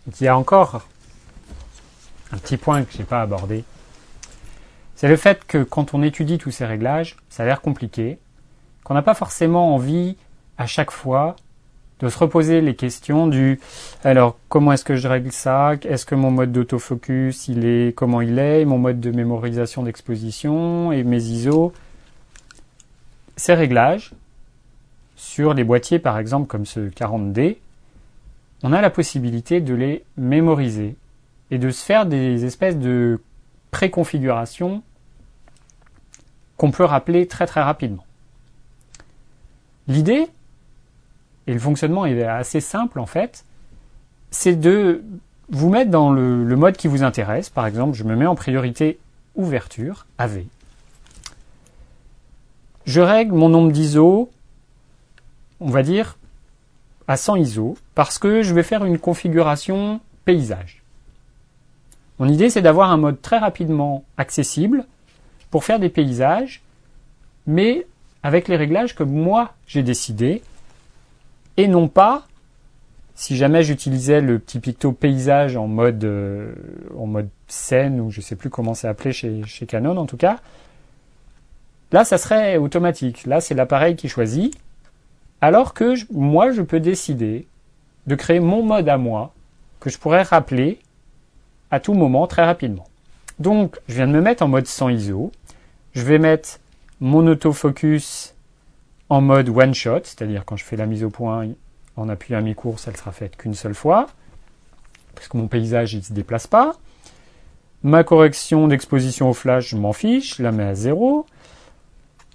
Il y a encore un petit point que je n'ai pas abordé. C'est le fait que quand on étudie tous ces réglages, ça a l'air compliqué, qu'on n'a pas forcément envie à chaque fois de se reposer les questions du alors comment est-ce que je règle ça, est-ce que mon mode d'autofocus comment il est, mon mode de mémorisation d'exposition et mes ISO. Ces réglages sur les boîtiers par exemple comme ce 40D, on a la possibilité de les mémoriser et de se faire des espèces de préconfigurations qu'on peut rappeler très très rapidement. L'idée, et le fonctionnement est assez simple en fait, c'est de vous mettre dans le mode qui vous intéresse. Par exemple, je me mets en priorité ouverture, AV. Je règle mon nombre d'ISO, on va dire, à 100 ISO, parce que je vais faire une configuration paysage. Mon idée, c'est d'avoir un mode très rapidement accessible pour faire des paysages, mais avec les réglages que moi j'ai décidé, et non pas, si jamais j'utilisais le petit picto paysage en mode scène, ou je ne sais plus comment c'est appelé chez Canon en tout cas, là ça serait automatique, là c'est l'appareil qui choisit, alors que moi je peux décider de créer mon mode à moi, que je pourrais rappeler à tout moment très rapidement. Donc je viens de me mettre en mode 100 ISO, je vais mettre mon autofocus en mode one shot, c'est-à-dire quand je fais la mise au point en appuyant à mi-course, elle sera faite qu'une seule fois, parce que mon paysage il ne se déplace pas. Ma correction d'exposition au flash, je m'en fiche, je la mets à 0,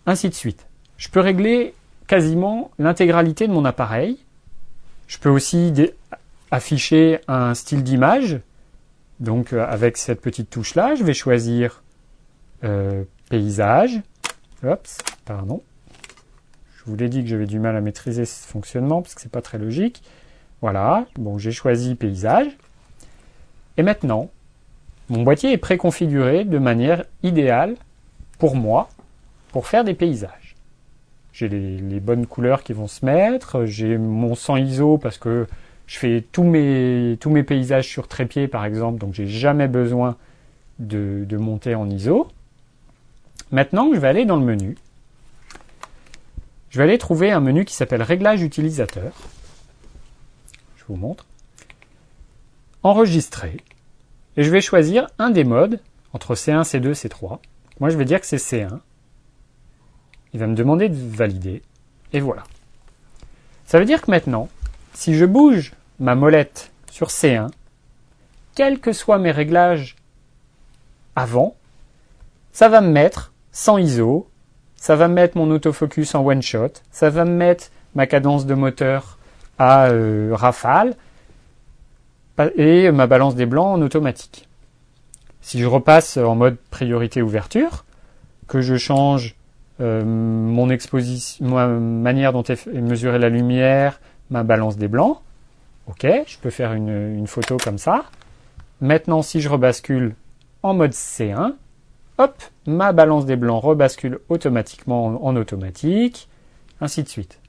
ainsi de suite. Je peux régler quasiment l'intégralité de mon appareil. Je peux aussi afficher un style d'image, donc avec cette petite touche-là, je vais choisir paysage. Oups, pardon. Je vous l'ai dit que j'avais du mal à maîtriser ce fonctionnement parce que c'est pas très logique. Voilà, bon, j'ai choisi paysage. Et maintenant, mon boîtier est préconfiguré de manière idéale pour moi, pour faire des paysages. J'ai les bonnes couleurs qui vont se mettre, j'ai mon 100 ISO parce que je fais tous mes paysages sur trépied par exemple, donc j'ai jamais besoin de monter en ISO. Maintenant, je vais aller dans le menu. Je vais aller trouver un menu qui s'appelle Réglage utilisateur. Je vous montre. Enregistrer. Et je vais choisir un des modes, entre C1, C2, C3. Moi, je vais dire que c'est C1. Il va me demander de valider. Et voilà. Ça veut dire que maintenant, si je bouge ma molette sur C1, quels que soient mes réglages avant, ça va me mettre 100 ISO, ça va me mettre mon autofocus en one shot, ça va me mettre ma cadence de moteur à rafale et ma balance des blancs en automatique. Si je repasse en mode priorité ouverture, que je change mon exposition, ma manière dont est mesurée la lumière, ma balance des blancs, ok, je peux faire une photo comme ça. Maintenant, si je rebascule en mode C1, hop, ma balance des blancs rebascule automatiquement en automatique, ainsi de suite.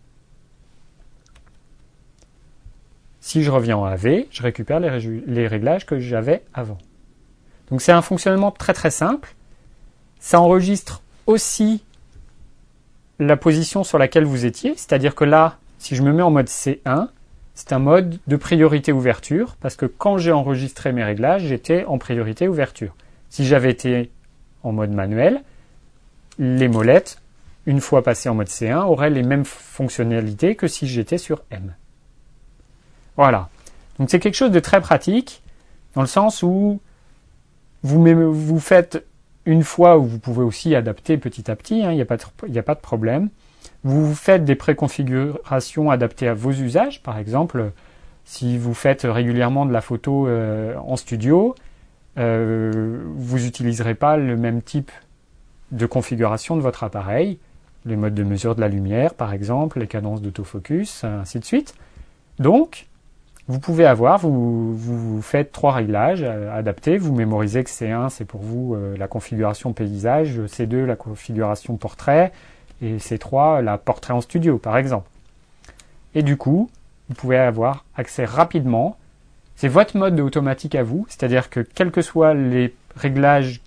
Si je reviens en AV, je récupère les réglages que j'avais avant. Donc c'est un fonctionnement très très simple. Ça enregistre aussi la position sur laquelle vous étiez, c'est-à-dire que là, si je me mets en mode C1, c'est un mode de priorité ouverture, parce que quand j'ai enregistré mes réglages, j'étais en priorité ouverture. Si j'avais été en mode manuel, les molettes, une fois passées en mode C1, auraient les mêmes fonctionnalités que si j'étais sur M. Voilà. Donc c'est quelque chose de très pratique, dans le sens où vous faites une fois, où vous pouvez aussi adapter petit à petit, il n'y a pas de problème. Vous faites des préconfigurations adaptées à vos usages, par exemple, si vous faites régulièrement de la photo en studio, vous n'utiliserez pas le même type de configuration de votre appareil, les modes de mesure de la lumière par exemple, les cadences d'autofocus, ainsi de suite. Donc, vous pouvez vous faites 3 réglages adaptés, vous mémorisez que C1 c'est pour vous la configuration paysage, C2 la configuration portrait, et C3 la portrait en studio par exemple. Et du coup, vous pouvez avoir accès rapidement C'est votre mode automatique à vous, c'est-à-dire que quels que soient les réglages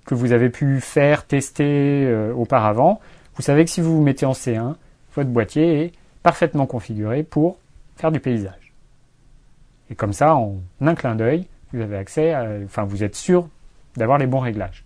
que vous avez pu faire, tester auparavant, vous savez que si vous vous mettez en C1, votre boîtier est parfaitement configuré pour faire du paysage. Et comme ça, en un clin d'œil, vous avez accès vous êtes sûr d'avoir les bons réglages.